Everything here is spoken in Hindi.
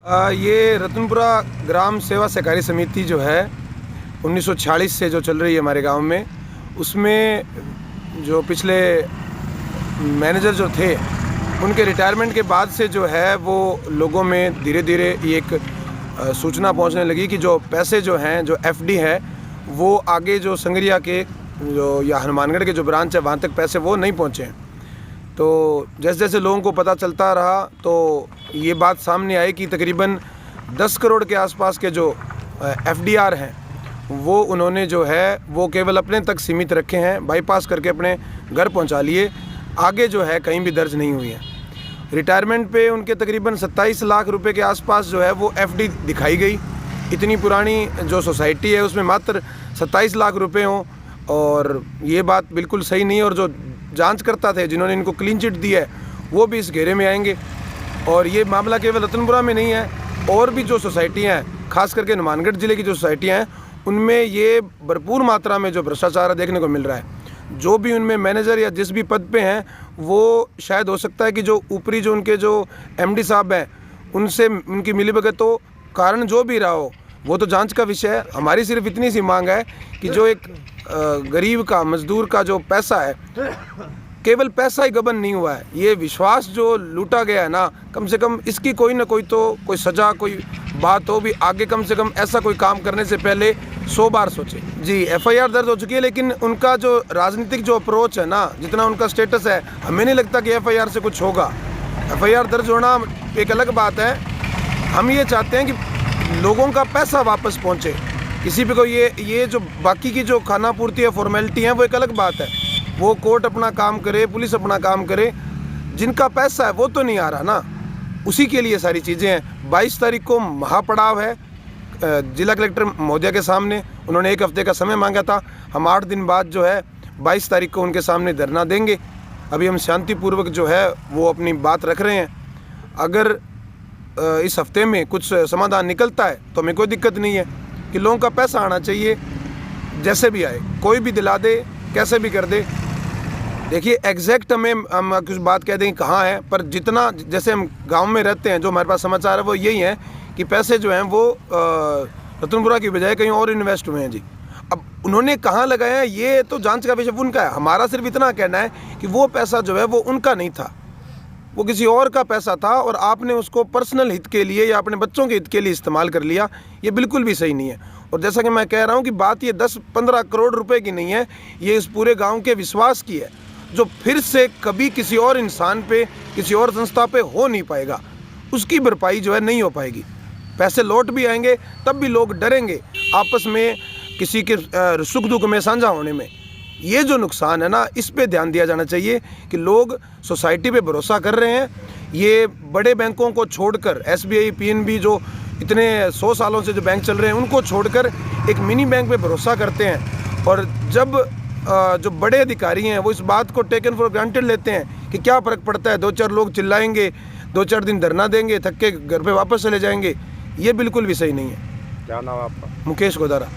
ये रतनपुरा ग्राम सेवा सहकारी समिति जो है 1946 से जो चल रही है हमारे गांव में, उसमें जो पिछले मैनेजर जो थे उनके रिटायरमेंट के बाद से जो है वो लोगों में धीरे धीरे एक सूचना पहुंचने लगी कि जो पैसे जो हैं, जो एफडी है, वो आगे जो संगरिया के जो या हनुमानगढ़ के जो ब्रांच है वहाँ तक पैसे वो नहीं पहुँचे हैं। तो जैसे जैसे लोगों को पता चलता रहा तो ये बात सामने आई कि तकरीबन 10 करोड़ के आसपास के जो एफडीआर हैं वो उन्होंने जो है वो केवल अपने तक सीमित रखे हैं, बाईपास करके अपने घर पहुंचा लिए, आगे जो है कहीं भी दर्ज नहीं हुई है। रिटायरमेंट पे उनके तकरीबन 27 लाख रुपए के आसपास जो है वो एफडी दिखाई गई। इतनी पुरानी जो सोसाइटी है उसमें मात्र 27 लाख रुपए हों, और ये बात बिल्कुल सही नहीं है। और जो जांच करता थे जिन्होंने इनको क्लीन चिट दी है वो भी इस घेरे में आएंगे। और ये मामला केवल रतनपुरा में नहीं है, और भी जो सोसाइटियाँ हैं, खास करके हनुमानगढ़ ज़िले की जो सोसाइटियाँ हैं, उनमें ये भरपूर मात्रा में जो भ्रष्टाचार देखने को मिल रहा है। जो भी उनमें मैनेजर या जिस भी पद पे हैं वो शायद हो सकता है कि जो ऊपरी जो उनके जो एमडी साहब हैं उनसे उनकी मिलीभगत हो, कारण जो भी रहा हो वो तो जांच का विषय है। हमारी सिर्फ इतनी सी मांग है कि जो एक गरीब का, मजदूर का जो पैसा है, केवल पैसा ही गबन नहीं हुआ है, ये विश्वास जो लूटा गया है ना, कम से कम इसकी कोई ना कोई तो कोई सज़ा, कोई बात हो भी आगे। कम से कम ऐसा कोई काम करने से पहले 100 बार सोचे। जी, एफआईआर दर्ज हो चुकी है, लेकिन उनका जो राजनीतिक जो अप्रोच है ना, जितना उनका स्टेटस है, हमें नहीं लगता कि एफआईआर से कुछ होगा। एफआईआर दर्ज होना एक अलग बात है, हम ये चाहते हैं कि लोगों का पैसा वापस पहुँचे। किसी भी को ये जो बाकी की जो खाना पूर्ति है, फॉर्मेलिटी है, वो एक अलग बात है। वो कोर्ट अपना काम करे, पुलिस अपना काम करे, जिनका पैसा है वो तो नहीं आ रहा ना, उसी के लिए सारी चीज़ें हैं। 22 तारीख को महापड़ाव है जिला कलेक्टर महोदय के सामने। उन्होंने 1 हफ्ते का समय मांगा था। हम 8 दिन बाद जो है 22 तारीख को उनके सामने धरना देंगे। अभी हम शांतिपूर्वक जो है वो अपनी बात रख रहे हैं। अगर इस हफ्ते में कुछ समाधान निकलता है तो हमें कोई दिक्कत नहीं है कि लोगों का पैसा आना चाहिए, जैसे भी आए, कोई भी दिला दे, कैसे भी कर दे। देखिए, एग्जैक्ट हम कुछ बात कह दें कहाँ है, पर जितना जैसे हम गांव में रहते हैं, जो हमारे पास समाचार है वो यही है कि पैसे जो हैं वो रतनपुरा की बजाय कहीं और इन्वेस्ट हुए हैं जी। अब उन्होंने कहाँ लगाया है ये तो जांच का विषय उनका है। हमारा सिर्फ इतना कहना है कि वो पैसा जो है वो उनका नहीं था, वो किसी और का पैसा था, और आपने उसको पर्सनल हित के लिए या अपने बच्चों के हित के लिए इस्तेमाल कर लिया। ये बिल्कुल भी सही नहीं है। और जैसा कि मैं कह रहा हूँ कि बात ये 10-15 करोड़ रुपए की नहीं है, ये इस पूरे गांव के विश्वास की है, जो फिर से कभी किसी और इंसान पे, किसी और संस्था पे हो नहीं पाएगा। उसकी भरपाई जो है नहीं हो पाएगी। पैसे लौट भी आएंगे तब भी लोग डरेंगे आपस में किसी के सुख दुख में साझा होने में। ये जो नुकसान है ना, इस पे ध्यान दिया जाना चाहिए कि लोग सोसाइटी पे भरोसा कर रहे हैं। ये बड़े बैंकों को छोड़कर, एसबीआई, पीएनबी, जो इतने 100 सालों से जो बैंक चल रहे हैं, उनको छोड़कर एक मिनी बैंक पे भरोसा करते हैं। और जब जो बड़े अधिकारी हैं वो इस बात को टेकन फॉर ग्रांटेड लेते हैं कि क्या फ़र्क पड़ता है, 2-4 लोग चिल्लाएंगे, 2-4 दिन धरना देंगे, थक के घर पे वापस चले जाएंगे, ये बिल्कुल भी सही नहीं है। क्या नाम है आपका? मुकेश गोदारा।